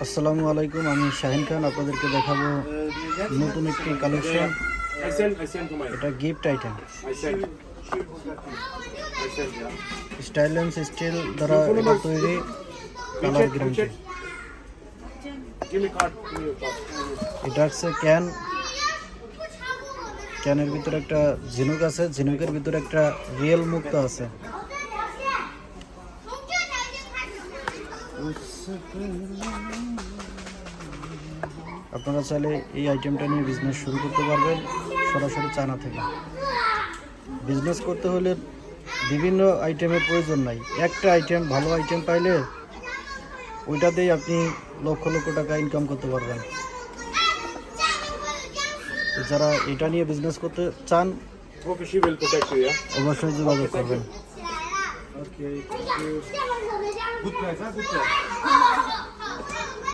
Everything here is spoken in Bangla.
আসসালামু আলাইকুম, আমি শাহিন খান। আপনাদেরকে দেখাবো নতুন একটি কালেকশন। এটা gift item, style and steel দ্বারা এটা তৈরি, কালার গ্যারান্টি। এটা হচ্ছে ক্যানের ভিতরে একটা ঝিনুক আছে, ঝিনুকের ভিতরে একটা রিয়েল মুক্তা আছে। আপনারা চাইলে এই আইটেমটা নিয়ে বিজনেস শুরু করতে পারবেন সরাসরি চায়না থেকে। বিজনেস করতে হলে বিভিন্ন আইটেমের প্রয়োজন নাই, একটা আইটেম, ভালো আইটেম পাইলে ওইটাতেই আপনি লক্ষ লক্ষ টাকা ইনকাম করতে পারবেন। যারা এটা নিয়ে বিজনেস করতে চান অবশ্যই যোগাযোগ করবেন।